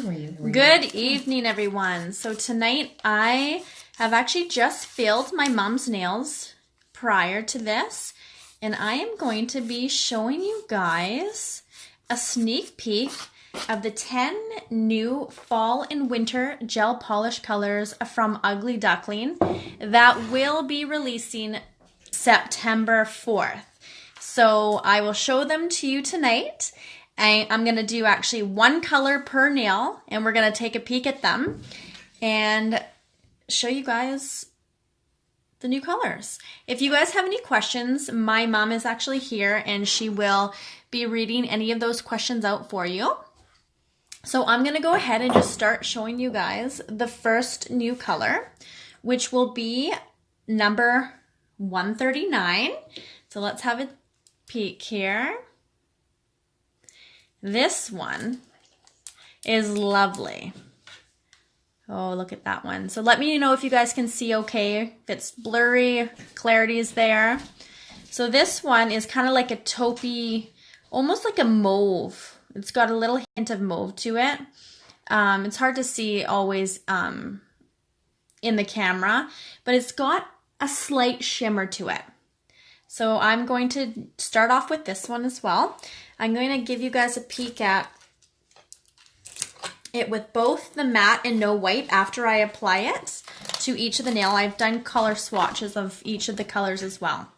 Good evening, everyone. So tonight I have actually just filled my mom's nails prior to this, and I am going to be showing you guys a sneak peek of the 10 new fall and winter gel polish colors from Ugly Duckling that will be releasing September 4th. So I will show them to you tonight. I'm going to do actually one color per nail, and we're going to take a peek at them and show you guys the new colors. If you guys have any questions, my mom is actually here and she will be reading any of those questions out for you. So I'm going to go ahead and just start showing you guys the first new color, which will be number 139. So let's have a peek here. This one is lovely. Oh, look at that one. So let me know if you guys can see okay. If it's blurry, clarity is there. So this one is kind of like a taupey, almost like a mauve. It's got a little hint of mauve to it. It's hard to see always in the camera, but it's got a slight shimmer to it. So I'm going to start off with this one as well. I'm going to give you guys a peek at it with both the matte and no wipe after I apply it to each of the nail. I've done color swatches of each of the colors as well.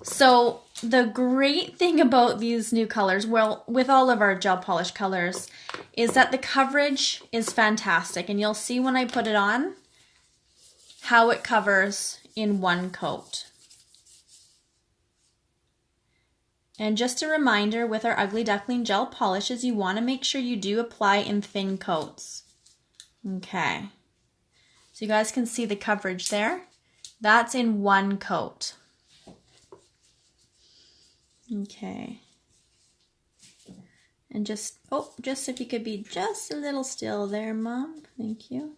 So the great thing about these new colors, well, with all of our gel polish colors, is that the coverage is fantastic. And you'll see when I put it on how it covers in one coat. And just a reminder, with our Ugly Duckling gel polishes, you want to make sure you do apply in thin coats. Okay. So you guys can see the coverage there. That's in one coat. Okay. And just if you could be just a little still there, Mom. Thank you.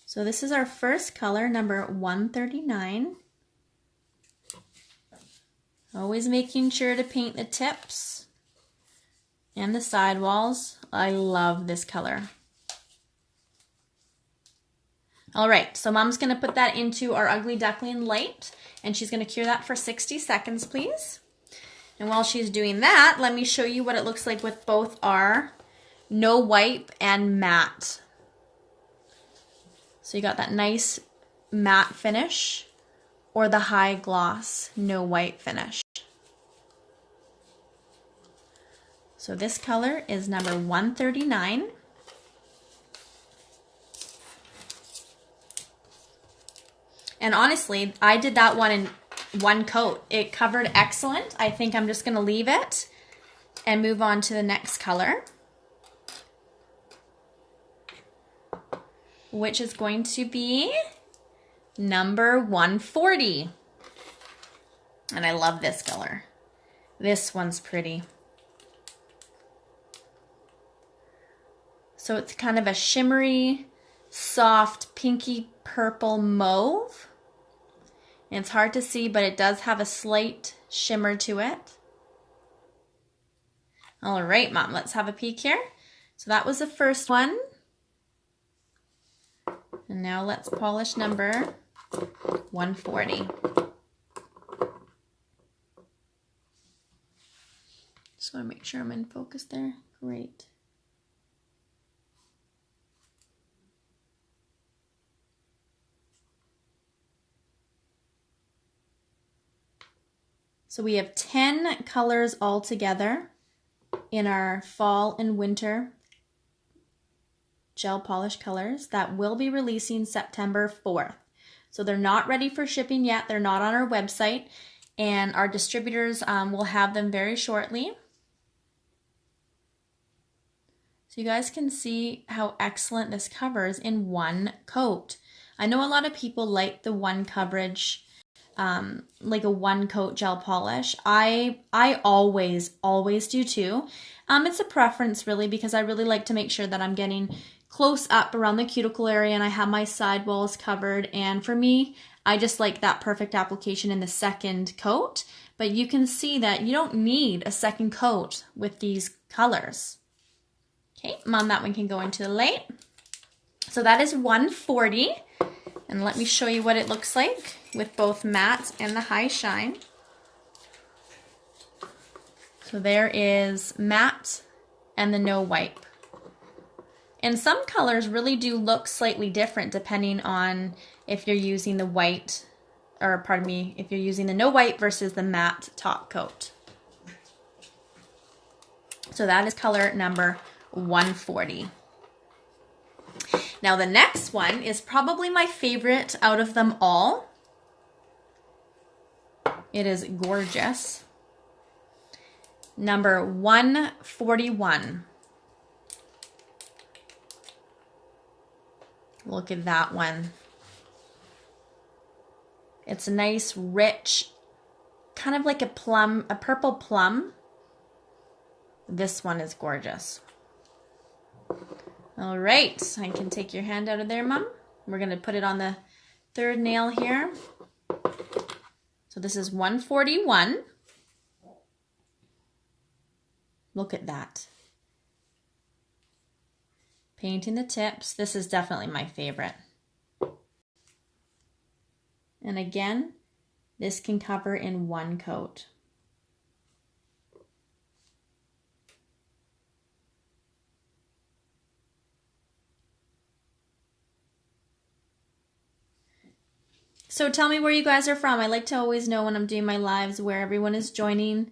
So this is our first color, number 139. Always making sure to paint the tips and the sidewalls. I love this color. All right, so Mom's gonna put that into our Ugly Duckling light, and she's gonna cure that for 60 seconds, please. And while she's doing that, let me show you what it looks like with both our no wipe and matte. So you got that nice matte finish, or the high gloss no wipe finish. So this color is number 139. And honestly, I did that one in one coat. It covered excellent. I think I'm just gonna leave it and move on to the next color, which is going to be number 140. And I love this color. This one's pretty. So it's kind of a shimmery, soft, pinky purple mauve. And it's hard to see, but it does have a slight shimmer to it. All right, Mom, let's have a peek here. So that was the first one. And now let's polish number 140. Just want to make sure I'm in focus there. Great. So we have 10 colors all together in our fall and winter gel polish colors that will be releasing September 4th. So they're not ready for shipping yet. They're not on our website, and our distributors will have them very shortly. So you guys can see how excellent this covers in one coat. I know a lot of people like the one coverage, like a one coat gel polish. I always do too. It's a preference really, because I really like to make sure that I'm getting close up around the cuticle area and I have my sidewalls covered. And for me, I just like that perfect application in the second coat. But you can see that you don't need a second coat with these colors. Okay, Mom, that one can go into the light. So that is 140. And let me show you what it looks like with both matte and the high shine. So there is matte and the no wipe. And some colors really do look slightly different depending on if you're using the white, or pardon me, if you're using the no wipe versus the matte top coat. So that is color number 140. Now the next one is probably my favorite out of them all. It is gorgeous. Number 141. Look at that one. It's a nice, rich, kind of like a plum, a purple plum. This one is gorgeous. All right, I can take your hand out of there, Mom. We're going to put it on the third nail here. So this is 141. Look at that. Painting the tips. This is definitely my favorite. And again, this can cover in one coat. So tell me where you guys are from. I like to always know when I'm doing my lives where everyone is joining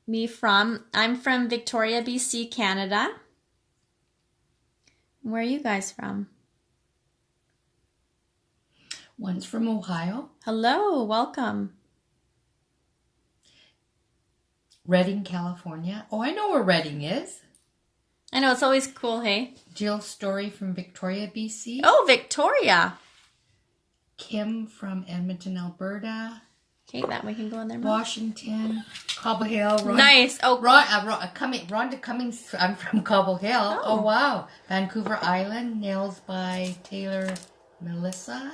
me from. I'm from Victoria, BC, Canada. Where are you guys from? One's from Ohio. Hello, welcome. Redding, California. Oh, I know where Redding is. I know, it's always cool, hey? Jill Story from Victoria, BC. Oh, Victoria. Kim from Edmonton, Alberta. Okay, that one can go in there, Mom. Washington, Cobble Hill. Nice. Oh, Rhonda Cummings. I'm from Cobble Hill. Oh, wow. Vancouver Island. Nails by Taylor Melissa.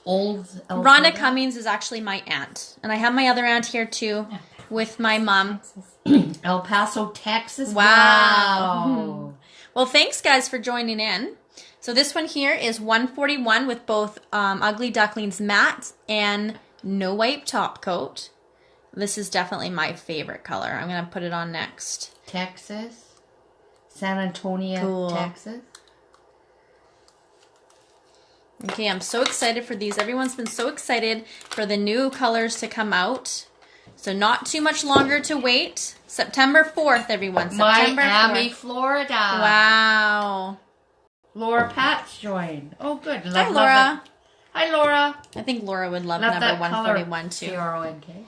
Old Alberta. Rhonda Cummings is actually my aunt. And I have my other aunt here too with my mom. El Paso, Texas. Wow. Well, thanks guys for joining in. So this one here is 141 with both Ugly Duckling's matte and no wipe top coat. This is definitely my favorite color. I'm going to put it on next. Texas. San Antonio, cool. Texas. Okay, I'm so excited for these. Everyone's been so excited for the new colors to come out. So not too much longer to wait. September 4th, everyone. September Miami, 4th. Florida. Wow. Laura Pat's joined. Oh, good. Hi, Laura. Hi, Laura. I think Laura would love number 141 too. C-R-O-N-K.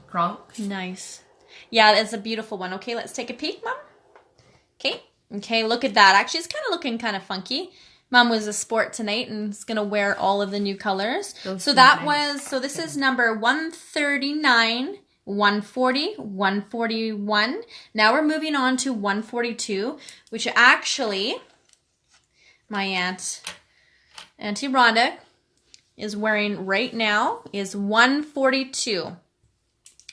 Kronk. Nice. Yeah, it's a beautiful one. Okay, let's take a peek, Mom. Okay. Okay, look at that. Actually, it's kind of looking kind of funky. Mom was a sport tonight and is going to wear all of the new colors. So that was, so this is number 139, 140, 141. Now we're moving on to 142, which actually my Auntie Rhonda is wearing right now is 142.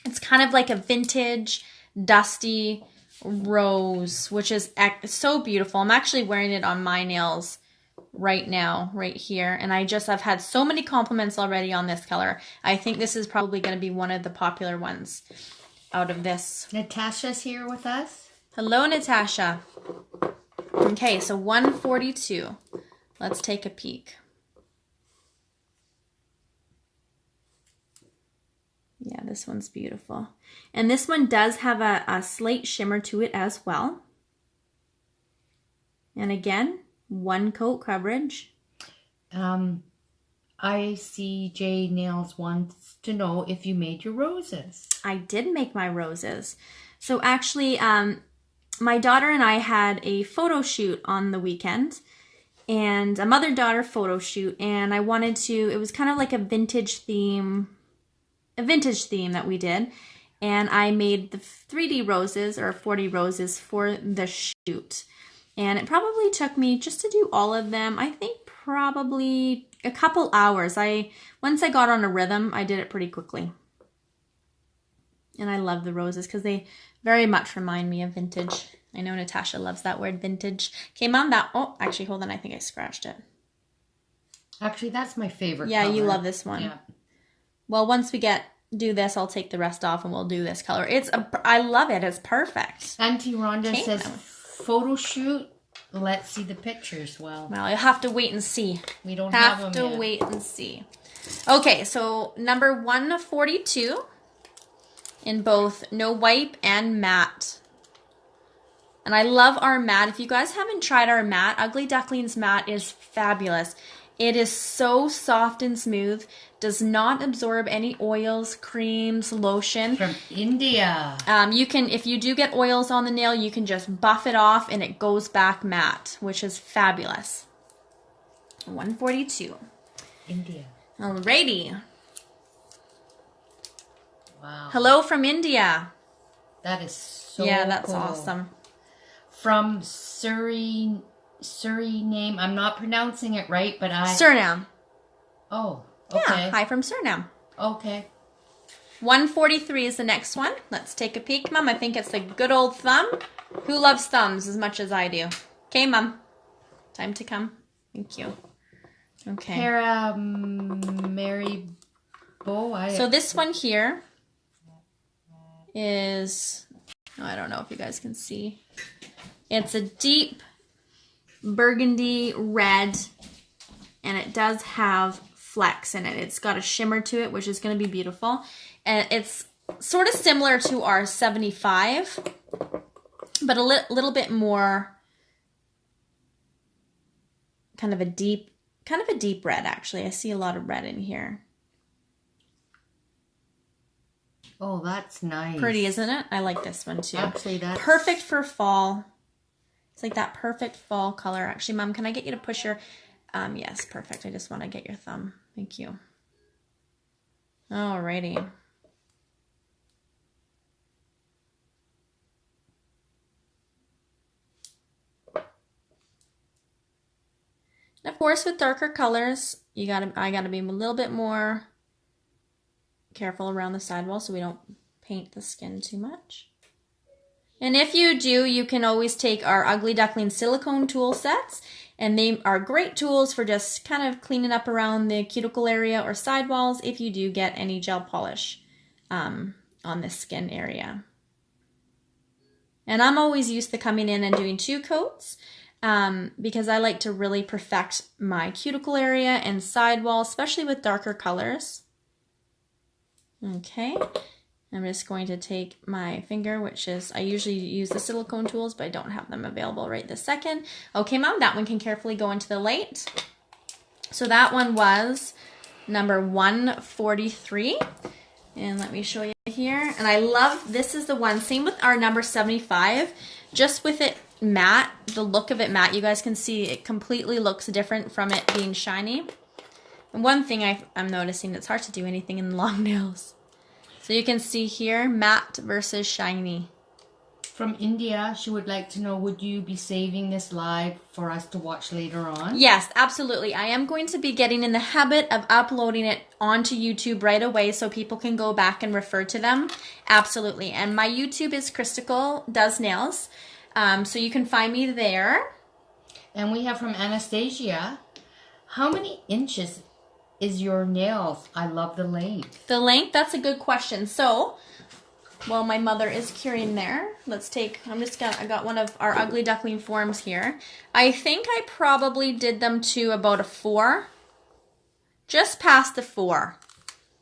It's kind of like a vintage, dusty rose, which is so beautiful. I'm actually wearing it on my nails right now, right here. And I've had so many compliments already on this color. I think this is probably going to be one of the popular ones out of this. Natasha's here with us. Hello, Natasha. Okay, so 142. Let's take a peek. Yeah, this one's beautiful. And this one does have a slight shimmer to it as well. And again, one coat coverage. ICJ Nails wants to know if you made your roses. I did make my roses. So actually, my daughter and I had a photo shoot on the weekend. And a mother-daughter photo shoot. And I wanted to, it was kind of like a vintage theme that we did. And I made the 3D roses or 40 roses for the shoot. And it probably took me, just to do all of them, I think probably a couple hours. Once I got on a rhythm, I did it pretty quickly. And I love the roses because they very much remind me of vintage I know Natasha loves that word, vintage. Okay, Mom, that... Oh, actually, hold on. I think I scratched it. Actually, that's my favorite Yeah, color. you love this one. Yeah. Well, once we do this, I'll take the rest off and we'll do this color. I love it. It's perfect. Auntie Rhonda Okay, says, photo shoot. Let's see the pictures. Well, you'll have to wait and see. We don't have them Have to yet. wait and see. Okay, so number 142 in both no wipe and matte. And I love our matte. If you guys haven't tried our matte, Ugly Duckling's matte is fabulous. It is so soft and smooth, does not absorb any oils, creams, lotion. From India. You can, if you do get oils on the nail, you can just buff it off and it goes back matte, which is fabulous. 142. India. Alrighty. Wow. Hello from India. That is so Yeah, that's cool. awesome. From Suriname. I'm not pronouncing it right, but Suriname. Oh, okay. Yeah, hi from Suriname. Okay. 143 is the next one. Let's take a peek, Mom. I think it's the good old thumb. Who loves thumbs as much as I do? Okay, Mom. Time to come. Thank you. Okay. Para Mary Bo. So this one here is, I don't know if you guys can see. It's a deep burgundy red, and it does have flecks in it. It's got a shimmer to it, which is going to be beautiful. And it's sort of similar to our 75, but a little bit more kind of a deep red, actually. I see a lot of red in here. Oh, that's nice. Pretty, isn't it? I like this one too. Actually, that's perfect for fall. It's like that perfect fall color. Actually, Mom, can I get you to push your... yes, perfect. I just want to get your thumb. Thank you. Alrighty. And of course, with darker colors, I gotta be a little bit more careful around the sidewall so we don't paint the skin too much. And if you do, you can always take our Ugly Duckling silicone tool sets, and they are great tools for just kind of cleaning up around the cuticle area or sidewalls if you do get any gel polish on the skin area. And I'm always used to coming in and doing 2 coats because I like to really perfect my cuticle area and sidewall, especially with darker colors. Okay. I'm just going to take my finger, which is, I usually use the silicone tools, but I don't have them available right this second. Okay, Mom, that one can carefully go into the light. So that one was number 143. And let me show you here. And I love, this is the one, same with our number 75, just with it matte, the look of it matte, you guys can see it completely looks different from it being shiny. And one thing I'm noticing, it's hard to do anything in long nails. So you can see here, matte versus shiny. From India, she would like to know, would you be saving this live for us to watch later on? Yes, absolutely. I am going to be getting in the habit of uploading it onto YouTube right away so people can go back and refer to them. Absolutely. And my YouTube is Cuticle Does Nails. So you can find me there. And we have from Anastasia, how many inches is your nails? I love the length. The length, that's a good question. So, while my mother is curing there, let's take, I got one of our Ugly Duckling forms here. I think I probably did them to about a 4, just past the 4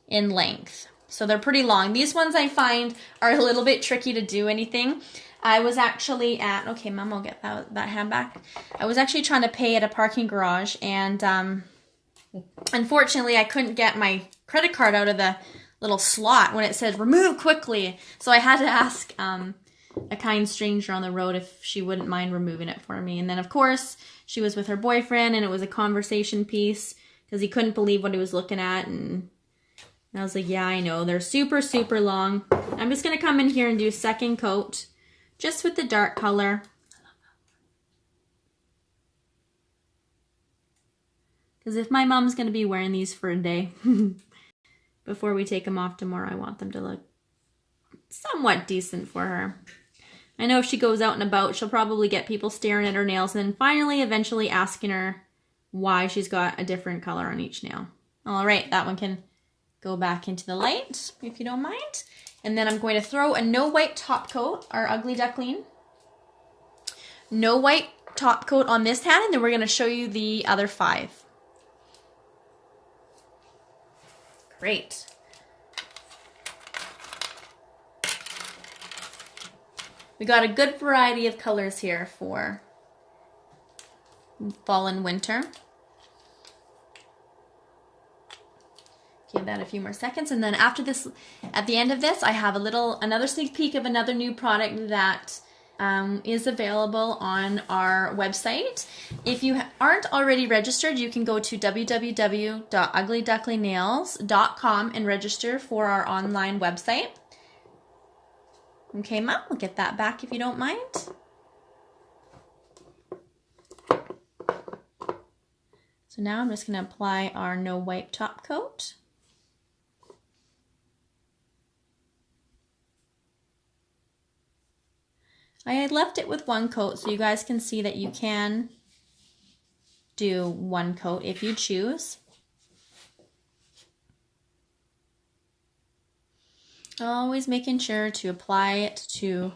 in length. So they're pretty long. These ones I find are a little bit tricky to do anything. I was actually at, okay, Mom, I'll get that hand back. I was actually trying to pay at a parking garage, and unfortunately, I couldn't get my credit card out of the little slot when it said remove quickly. So I had to ask a kind stranger on the road if she wouldn't mind removing it for me. And then, of course, she was with her boyfriend, and it was a conversation piece because he couldn't believe what he was looking at. And I was like, yeah, I know. They're super, super long. I'm just going to come in here and do a second coat just with the dark color. Because if my mom's going to be wearing these for a day, before we take them off tomorrow, I want them to look somewhat decent for her. I know if she goes out and about, she'll probably get people staring at her nails and then finally, eventually asking her why she's got a different color on each nail. All right, that one can go back into the light if you don't mind. And then I'm going to throw a no white top coat, our Ugly Duckling. No white top coat on this hand, and then we're going to show you the other 5. Great. We got a good variety of colors here for fall and winter. Give that a few more seconds, and then after this, at the end of this, I have another sneak peek of another new product that is available on our website. If you aren't already registered, you can go to www.uglyducklingnails.com and register for our online website. Okay, Mom, we'll get that back if you don't mind. So now I'm just going to apply our no wipe top coat. I had left it with 1 coat so you guys can see that you can do 1 coat if you choose. Always making sure to apply it to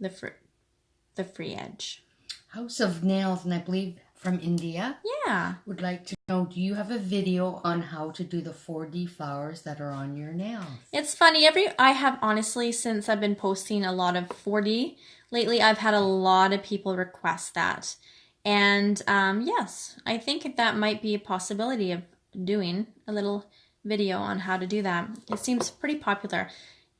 the free edge. House of Nails, and I believe from India. Yeah. Would like to know, do you have a video on how to do the 4D flowers that are on your nails? It's funny, I have honestly, since I've been posting a lot of 4D lately, I've had a lot of people request that. And yes, I think that might be a possibility of doing a little video on how to do that. It seems pretty popular.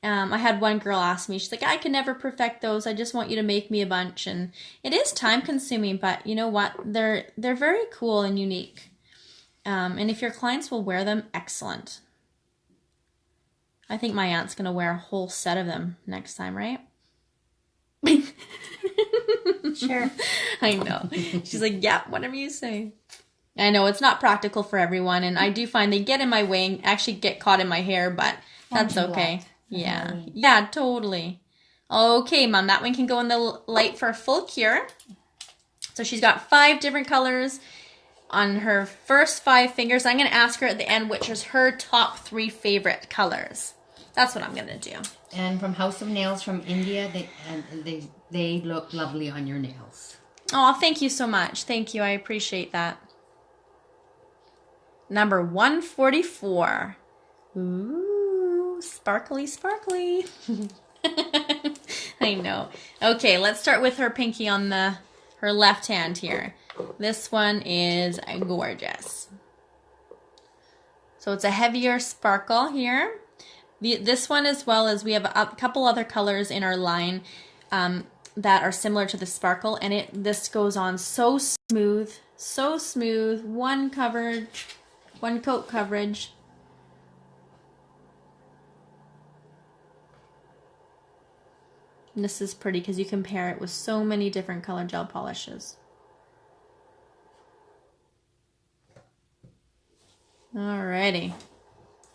I had one girl ask me, she's like, I can never perfect those. I just want you to make me a bunch. And it is time consuming, but you know what? They're very cool and unique. And if your clients will wear them, excellent. I think my aunt's going to wear a whole set of them next time, right? Sure. I know. She's like, yeah, whatever you say. I know it's not practical for everyone, and I do find they get in my way and actually get caught in my hair, but that's okay. Yeah. Yeah, totally. Okay, Mom, that one can go in the light for a full cure. So she's got 5 different colors on her first 5 fingers. I'm going to ask her at the end which is her top 3 favorite colors. That's what I'm going to do. And from House of Nails from India, they look lovely on your nails. Oh, thank you so much. Thank you. I appreciate that. Number 144. Ooh, sparkly, sparkly. I know. Okay, let's start with her pinky on her left hand here. This one is gorgeous. So it's a heavier sparkle here. This one, as well as we have a couple other colors in our line that are similar to the sparkle, and this goes on so smooth, one coat coverage. And this is pretty because you compare it with so many different color gel polishes. Alrighty.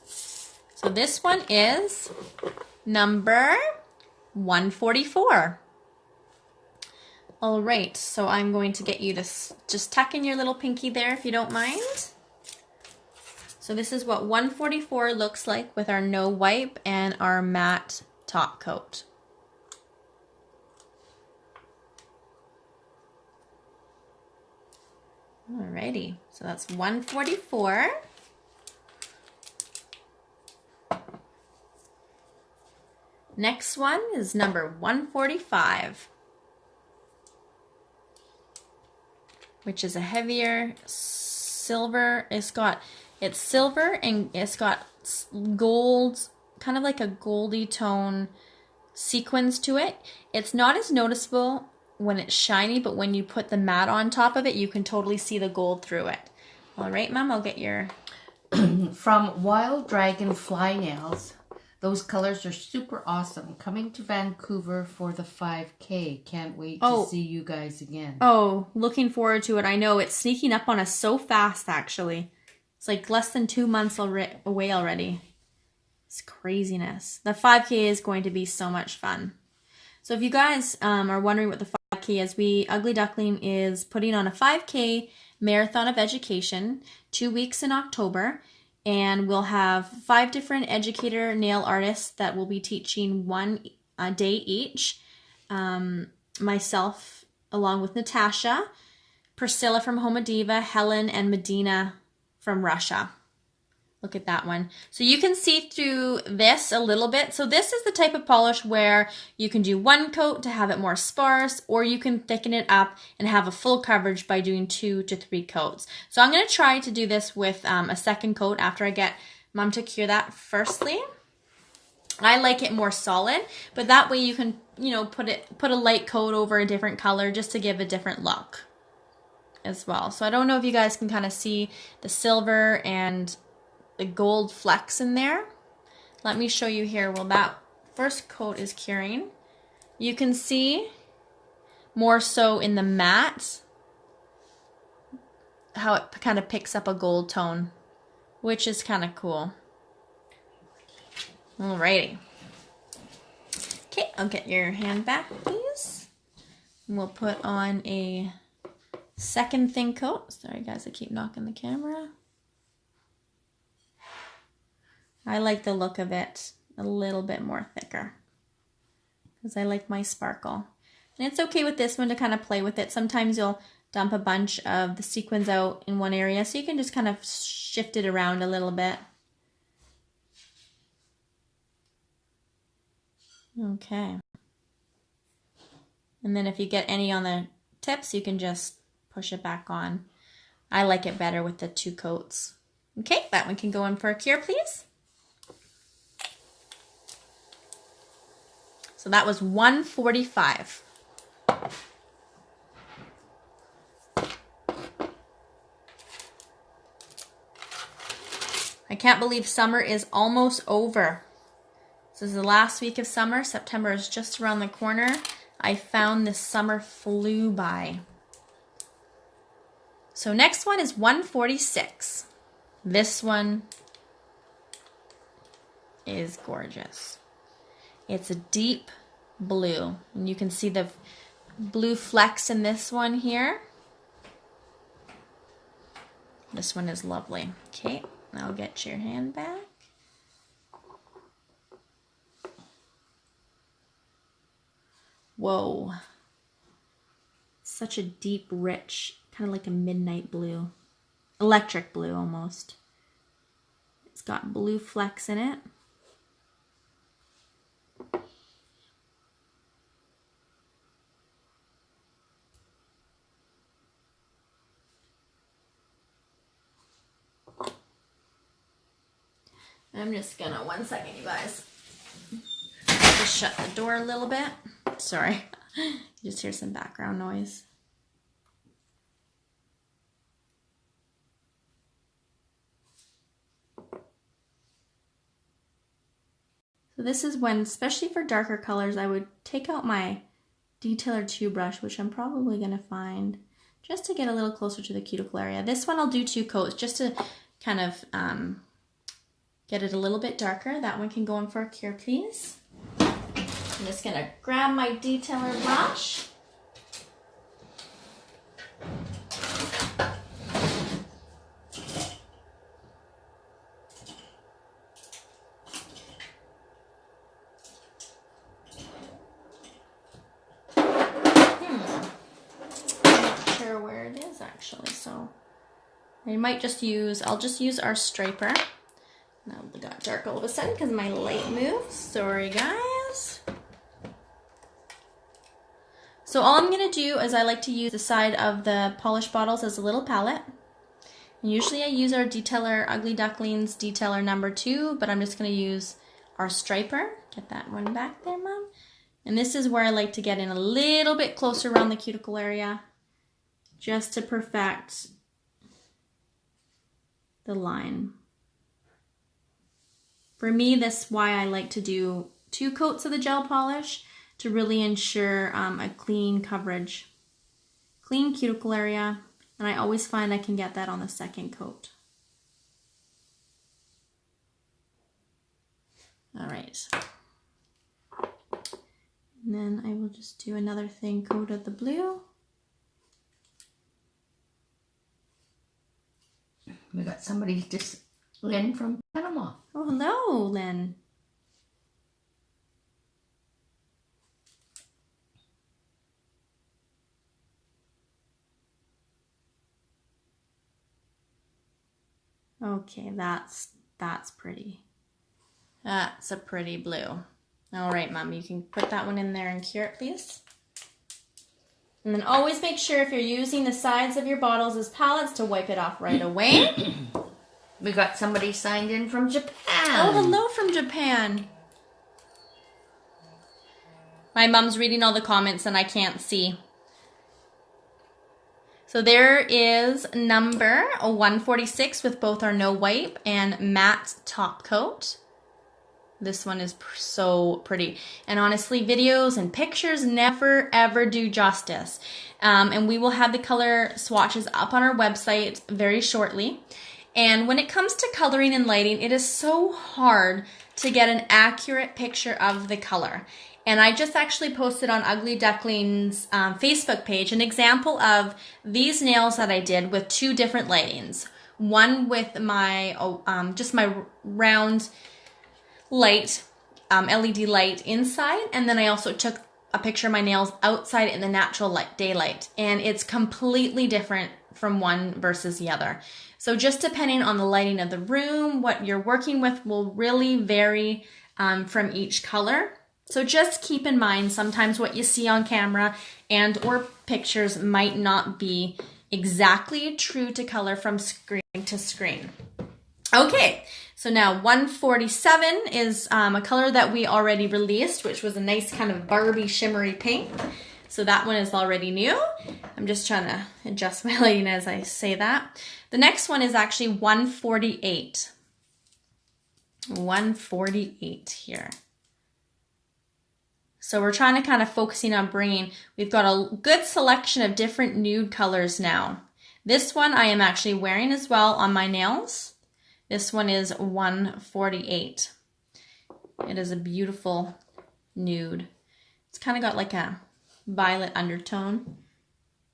So this one is number 144. All right, so I'm going to get you to just tuck in your little pinky there if you don't mind. So this is what 144 looks like with our no wipe and our matte top coat. Alrighty, so that's 144. Next one is number 145, which is a heavier silver. It's silver and it's got gold, kind of like a goldy tone sequins to it. It's not as noticeable when it's shiny, but when you put the matte on top of it, you can totally see the gold through it. All right, Mom, I'll get your... From Wild Dragon Fly Nails. Those colors are super awesome. Coming to Vancouver for the 5K. Can't wait to see you guys again. Oh, looking forward to it. I know it's sneaking up on us so fast, actually. It's like less than 2 months away already. It's craziness. The 5K is going to be so much fun. So if you guys are wondering what the 5K is, Ugly Duckling is putting on a 5K marathon of education, 2 weeks in October, and we'll have 5 different educator nail artists that will be teaching one day each. Myself, along with Natasha, Priscilla from Homa Diva, Helen, and Medina from Russia. Look at that one. So you can see through this a little bit. So this is the type of polish where you can do one coat to have it more sparse, or you can thicken it up and have a full coverage by doing 2 to 3 coats. So I'm going to try to do this with a second coat after I get Mom to cure that firstly. I like it more solid, but that way you can, put a light coat over a different color just to give a different look as well. So I don't know if you guys can kind of see the silver and the gold flecks in there. Let me show you here while that first coat is curing. You can see more so in the matte how it kind of picks up a gold tone, which is kind of cool. Alrighty. Okay, I'll get your hand back, please. And we'll put on a second thin coat. Sorry guys, I keep knocking the camera. I like the look of it a little bit more thicker because I like my sparkle. And it's okay with this one to kind of play with it. Sometimes you'll dump a bunch of the sequins out in one area, so you can just kind of shift it around a little bit. Okay. And then if you get any on the tips, you can just push it back on. I like it better with the 2 coats. Okay, that one can go in for a cure, please. So that was $145. I can't believe summer is almost over. This is the last week of summer. September is just around the corner. I found this summer flew by. So next one is $146. This one is gorgeous. It's a deep blue, and you can see the blue flecks in this one here. This one is lovely. Okay, I'll get your hand back. Whoa. Such a deep, rich, kind of like a midnight blue. Electric blue almost. It's got blue flecks in it. I'm just gonna, 1 second, you guys. Just shut the door a little bit. Sorry, you just hear some background noise. So this is when, especially for darker colors, I would take out my Detailer 2 brush, which I'm probably gonna find, just to get a little closer to the cuticle area. This one I'll do 2 coats, just to kind of get it a little bit darker. That one can go in for a cure, please. I'm just gonna grab my detailer brush. I'm not sure where it is actually, so I might just use, I'll just use our striper. Now it got dark all of a sudden because my light moved. Sorry guys. So all I'm going to do is I like to use the side of the polish bottles as a little palette. And usually I use our detailer, Ugly Ducklings detailer number 2, but I'm just going to use our striper. Get that one back there, Mom. And this is where I like to get in a little bit closer around the cuticle area, just to perfect the line. For me, that's why I like to do 2 coats of the gel polish, to really ensure a clean coverage, clean cuticle area, and I always find I can get that on the second coat. All right. And then I will just do another thin coat of the blue. We got somebody just, Lynn from Panama. Oh, hello, Lynn. Okay, that's pretty. That's a pretty blue. All right, Mom, you can put that one in there and cure it, please. And then always make sure if you're using the sides of your bottles as palettes to wipe it off right away. We got somebody signed in from Japan. Oh, hello from Japan. My mom's reading all the comments and I can't see. So there is number 146 with both our no wipe and matte top coat. This one is so pretty. And honestly, videos and pictures never ever do justice. And we will have the color swatches up on our website very shortly. And when it comes to coloring and lighting, it is so hard to get an accurate picture of the color. And I just actually posted on Ugly Duckling's Facebook page an example of these nails that I did with two different lightings. One with my just my round light, LED light inside, and then I also took a picture of my nails outside in the natural light, daylight, and it's completely different from one versus the other. So just depending on the lighting of the room, what you're working with will really vary from each color. So just keep in mind sometimes what you see on camera and or pictures might not be exactly true to color from screen to screen. Okay, so now 147 is a color that we already released, which was a nice kind of Barbie shimmery pink. So that one is already new. I'm just trying to adjust my lighting as I say that. The next one is actually 148. 148 here. So we're trying to kind of focusing on bringing, we've got a good selection of different nude colors now. This one I am actually wearing as well on my nails. This one is 148. It is a beautiful nude. It's kind of got like a violet undertone.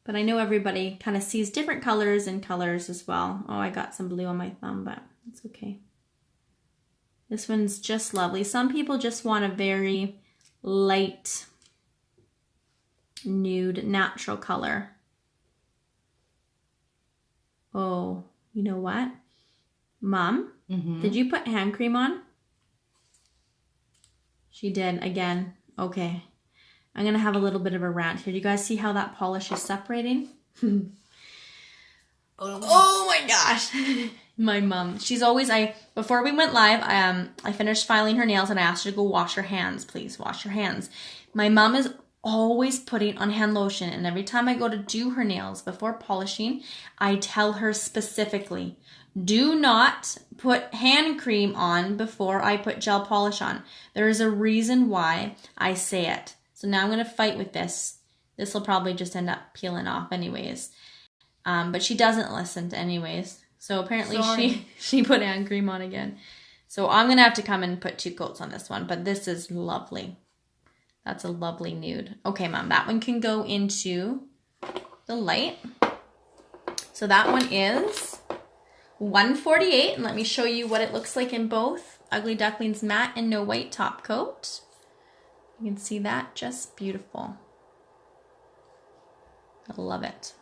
But I know everybody kind of sees different colors and colors as well. Oh, I got some blue on my thumb, but it's okay. This one's just lovely. Some people just want a very light, nude, natural color. Oh, you know what? Mom, did you put hand cream on? She did, again. Okay. I'm going to have a little bit of a rant here. Do you guys see how that polish is separating? Oh my gosh. My mom, she's always, before we went live, I finished filing her nails and I asked her to go wash her hands. Please wash your hands. My mom is always putting on hand lotion, and every time I go to do her nails before polishing, I tell her specifically, do not put hand cream on before I put gel polish on. There is a reason why I say it. So now I'm going to fight with this. This will probably just end up peeling off anyways. But she doesn't listen to anyways. So apparently she put hand cream on again. So I'm going to have to come and put 2 coats on this one. But this is lovely. That's a lovely nude. Okay, Mom, that one can go into the light. So that one is 148. And let me show you what it looks like in both Ugly Duckling's matte and no white top coat. You can see that, just beautiful. I love it.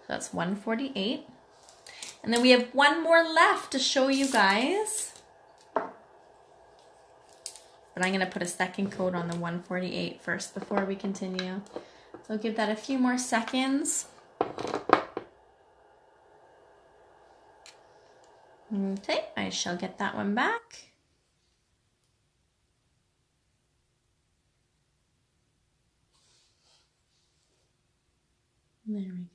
So that's 148. And then we have one more left to show you guys. But I'm going to put a second coat on the 148 first before we continue. So give that a few more seconds. Okay, I shall get that one back. There we go.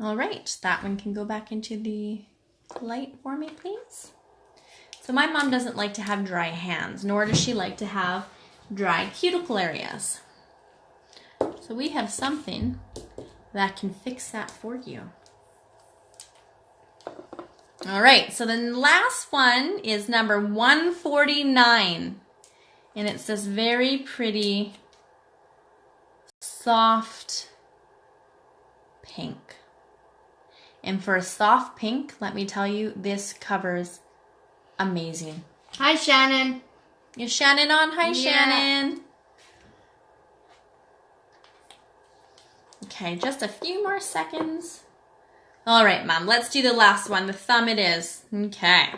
All right, that one can go back into the light for me, please. So my mom doesn't like to have dry hands, nor does she like to have dry cuticle areas. So we have something that can fix that for you. All right, so the last one is number 149. And it's this very pretty, soft pink. And for a soft pink, let me tell you, this covers amazing. Hi, Shannon. Is Shannon on? Hi, Yeah. Shannon. Okay, just a few more seconds. All right, Mom, let's do the last one. The thumb it is. Okay.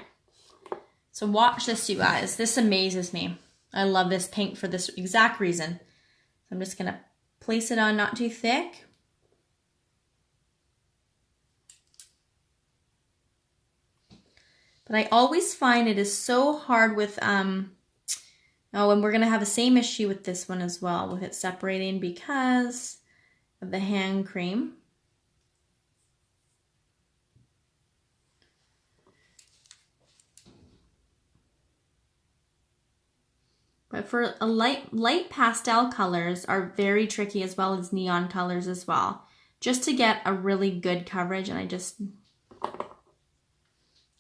So watch this, you guys. This amazes me. I love this pink for this exact reason. So I'm just going to place it on not too thick. But I always find it is so hard with, oh, and we're going to have the same issue with this one as well, with it separating because of the hand cream. But for a light pastel colors are very tricky, as well as neon colors as well. Just to get a really good coverage, and I just,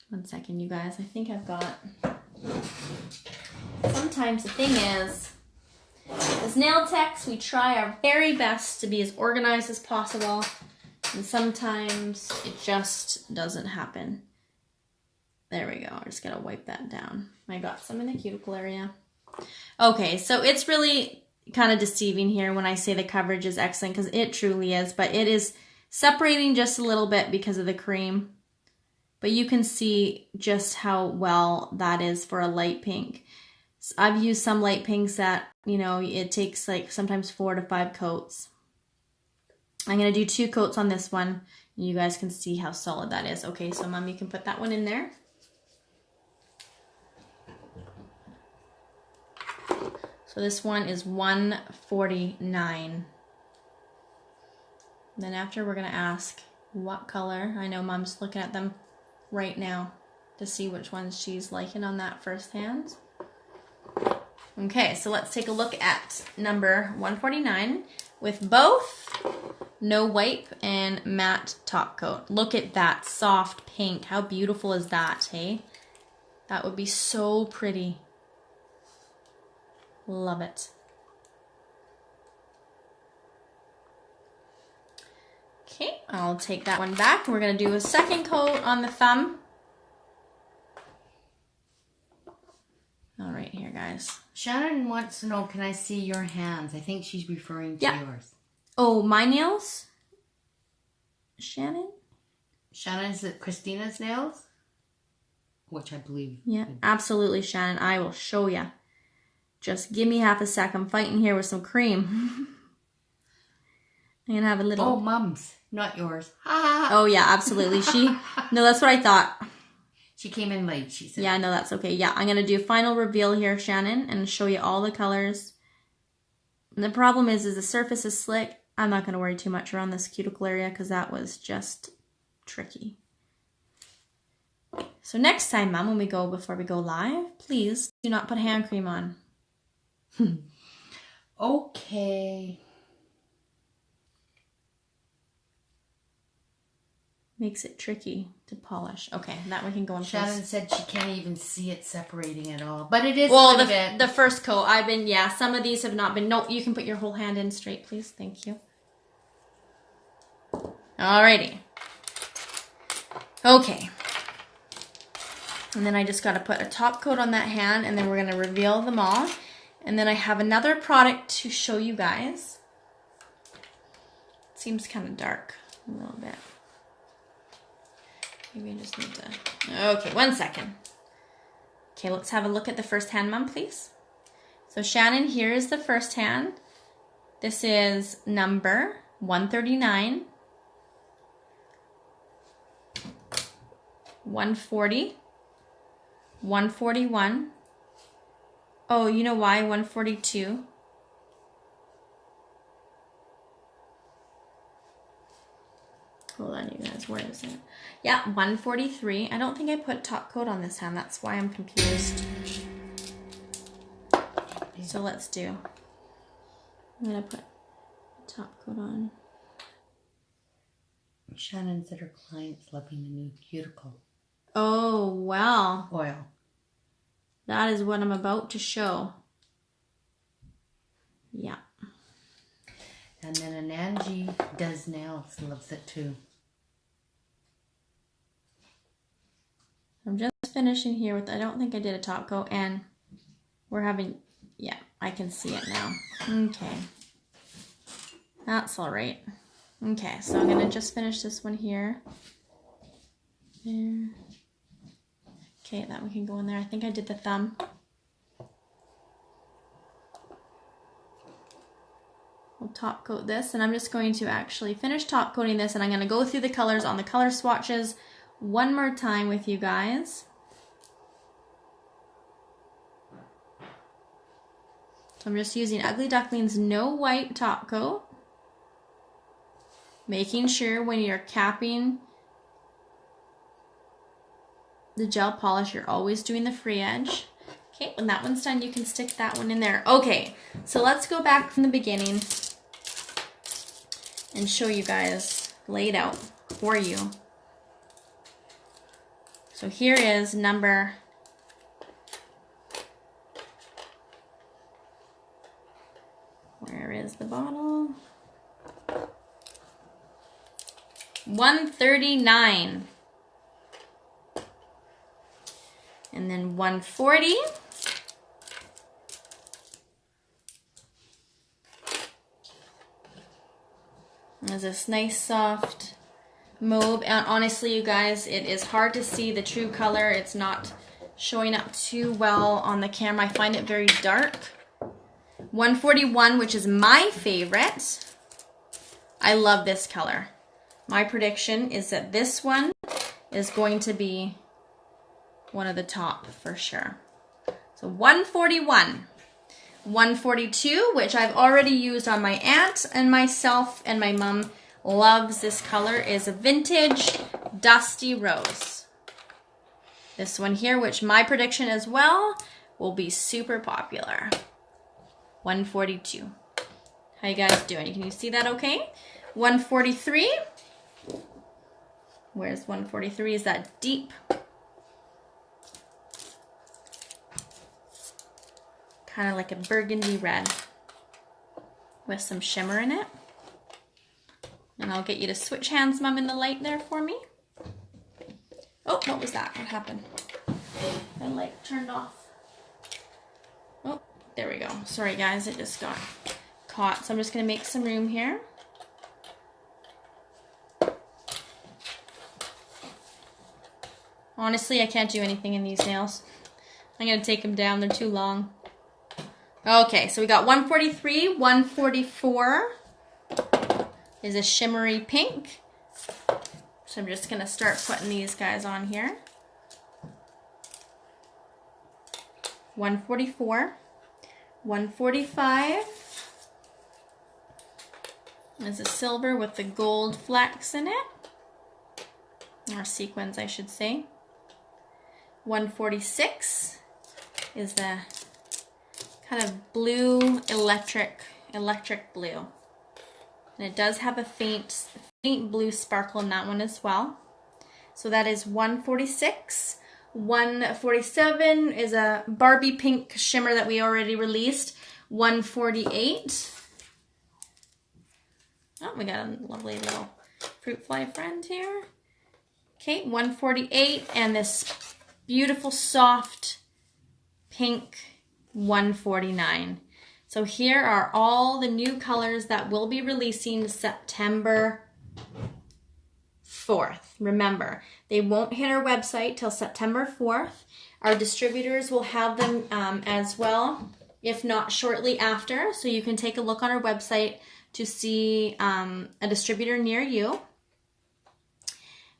one second, you guys, I think I've got, sometimes the thing is, as nail techs, we try our very best to be as organized as possible, and sometimes it just doesn't happen. There we go, I just gotta wipe that down. I got some in the cuticle area. Okay, so it's really kind of deceiving here when I say the coverage is excellent, because it truly is, but it is separating just a little bit because of the cream. But you can see just how well that is for a light pink. So I've used some light pinks that, you know, it takes like sometimes 4 to 5 coats. I'm going to do 2 coats on this one. You guys can see how solid that is. Okay, so Mom, you can put that one in there. So this one is 149. Then after we're going to ask what color. I know Mom's looking at them right now to see which ones she's liking on that first hand. Okay, so let's take a look at number 149 with both no wipe and matte top coat. Look at that soft pink. How beautiful is that, hey? That would be so pretty. Love it. Okay, I'll take that one back. We're going to do a second coat on the thumb. All right, here, guys. Shannon wants to know, can I see your hands? I think she's referring to yours. Oh, my nails? Shannon? Shannon, is it Christina's nails? Which I believe. Yeah, absolutely, Shannon. I will show you. Just give me half a sec. I'm fighting here with some cream. I'm going to have a little... Oh, Mom's, not yours. Oh, yeah, absolutely. No, that's what I thought. She came in late, she said. Yeah, no, that's okay. Yeah, I'm going to do a final reveal here, Shannon, and show you all the colors. And the problem is the surface is slick. I'm not going to worry too much around this cuticle area because that was just tricky. So next time, Mom, before we go live, please do not put hand cream on. Okay. Makes it tricky to polish. Okay, that one can go in place. Shannon said she can't even see it separating at all. But it is the first coat, some of these have not been. No, you can put your whole hand in straight, please. Thank you. Alrighty. Okay. And then I just got to put a top coat on that hand, and then we're going to reveal them all. And then I have another product to show you guys. It seems kind of dark a little bit. Maybe I just need to... Okay, 1 second. Okay, let's have a look at the first hand, Mom, please. So Shannon, here is the first hand. This is number 139, 140, 141. Oh, you know why? 142. Hold on, you guys. Where is it? Yeah, 143. I don't think I put top coat on this hand. That's why I'm confused. Okay. So let's do. I'm gonna put top coat on. Shannon said her client's loving the new cuticle. Oh, wow. Oil. That is what I'm about to show. Yeah. And then an Angie does nails, loves it too. I'm just finishing here with, I don't think I did a top coat, and we're having, yeah, I can see it now. Okay. That's all right. Okay, so I'm gonna just finish this one here. There. Okay, that one can go in there. I think I did the thumb. We'll top coat this, and I'm just going to actually finish top coating this, and I'm going to go through the colors on the color swatches one more time with you guys. So I'm just using Ugly Duckling's No White top coat, making sure when you're capping the gel polish, you're always doing the free edge. Okay, when that one's done, you can stick that one in there. Okay, so let's go back from the beginning and show you guys laid out for you. So here is number where is the bottle? 139. And then 140. There's this nice soft mauve, and honestly you guys, it is hard to see the true color. It's not showing up too well on the camera. I find it very dark. 141, which is my favorite. I love this color. My prediction is that this one is going to be one of the top for sure. So 141. 142, which I've already used on my aunt and myself, and my mom loves this color, is a vintage Dusty Rose. This one here, which my prediction as well, will be super popular. 142. How you guys doing? Can you see that okay? 143. Where's 143? Is that deep? Kind of like a burgundy red with some shimmer in it. And I'll get you to switch hands, Mom, in the light there for me. Oh, what was that? What happened? The light turned off. Oh, there we go. Sorry, guys. It just got caught. So I'm just going to make some room here. Honestly, I can't do anything in these nails. I'm going to take them down. They're too long. Okay, so we got 143, 144 is a shimmery pink. So I'm just going to start putting these guys on here. 144, 145 is a silver with the gold flecks in it. Or sequins, I should say. 146 is the kind of blue, electric blue. And it does have a faint blue sparkle in that one as well. So that is 146. 147 is a Barbie pink shimmer that we already released. 148. Oh, we got a lovely little fruit fly friend here. Okay, 148, and this beautiful soft pink 149. So here are all the new colors that we'll be releasing September 4th. Remember, they won't hit our website till September 4th. Our distributors will have them as well, if not shortly after. So you can take a look on our website to see a distributor near you.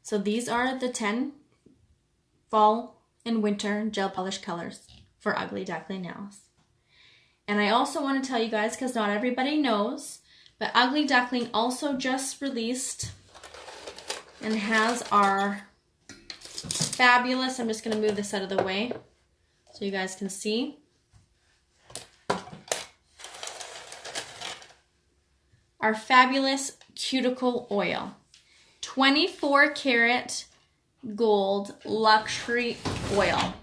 So these are the 10 fall and winter gel polish colors for Ugly Duckling nails. And I also want to tell you guys, because not everybody knows, but Ugly Duckling also just released and has our fabulous, I'm just going to move this out of the way so you guys can see. our fabulous cuticle oil. 24 karat gold luxury oil.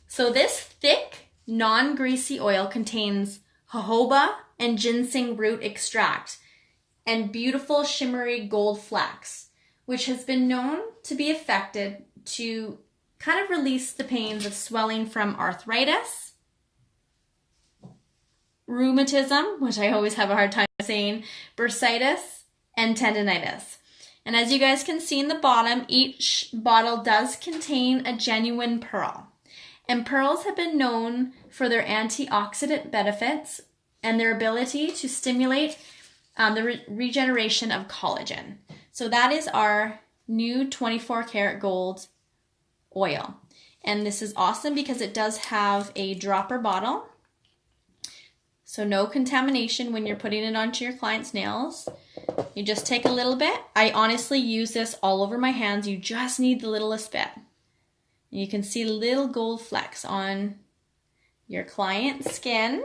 So this thick, non-greasy oil contains jojoba and ginseng root extract and beautiful shimmery gold flax, which has been known to be effective to kind of release the pains of swelling from arthritis, rheumatism, which I always have a hard time saying, bursitis, and tendinitis. And as you guys can see in the bottom, each bottle does contain a genuine pearl. And pearls have been known for their antioxidant benefits and their ability to stimulate the regeneration of collagen. So that is our new 24 karat gold oil. And this is awesome because it does have a dropper bottle. So no contamination when you're putting it onto your client's nails. You just take a little bit. I honestly use this all over my hands. You just need the littlest bit. You can see little gold flecks on your client's skin.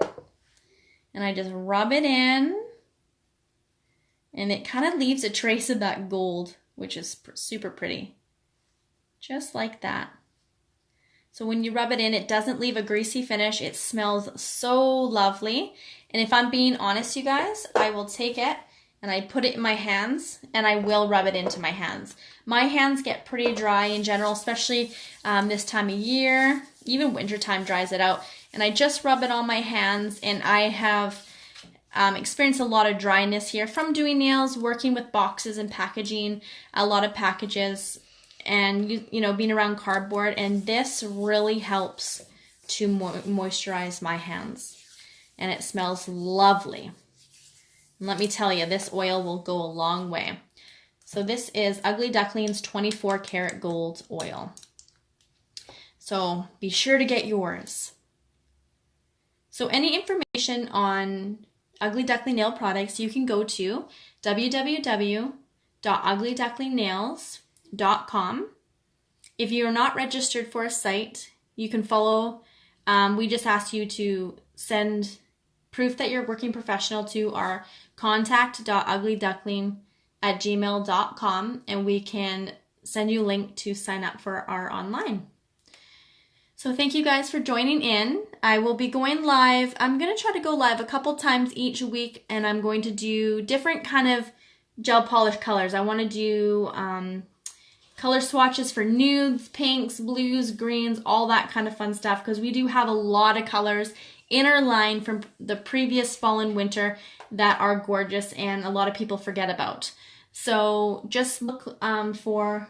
And I just rub it in. And it kind of leaves a trace of that gold, which is super pretty. Just like that. So when you rub it in, it doesn't leave a greasy finish. It smells so lovely. And if I'm being honest, you guys, I will take it and I put it in my hands and I will rub it into my hands. My hands get pretty dry in general, especially this time of year. Even wintertime dries it out. And I just rub it on my hands, and I have experienced a lot of dryness here from doing nails, working with boxes and packaging, a lot of packages, and you know, being around cardboard. And this really helps to moisturize my hands. And it smells lovely. And let me tell you, this oil will go a long way. So this is Ugly Duckling's 24 karat gold oil. So be sure to get yours. So any information on Ugly Duckling nail products, you can go to www.uglyducklingnails.com. If you are not registered for a site, you can follow. We just ask you to send proof that you're a working professional to our contact.uglyduckling@gmail.com, and we can send you a link to sign up for our online. So thank you guys for joining in. I will be going live. I'm going to try to go live a couple times each week, and I'm going to do different kind of gel polish colors. I want to do color swatches for nudes, pinks, blues, greens, all that kind of fun stuff, because we do have a lot of colors in our line from the previous fall and winter that are gorgeous and a lot of people forget about. So just look for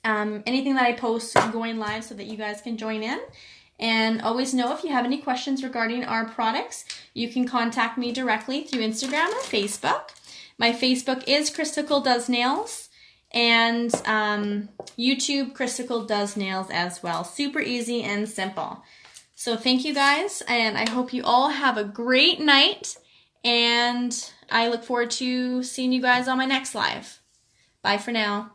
anything that I post going live so that you guys can join in. And always know, if you have any questions regarding our products, you can contact me directly through Instagram or Facebook. My Facebook is Cuticle Does Nails, and YouTube Cuticle Does Nails as well. Super easy and simple. So thank you guys, and I hope you all have a great night, and I look forward to seeing you guys on my next live. Bye for now.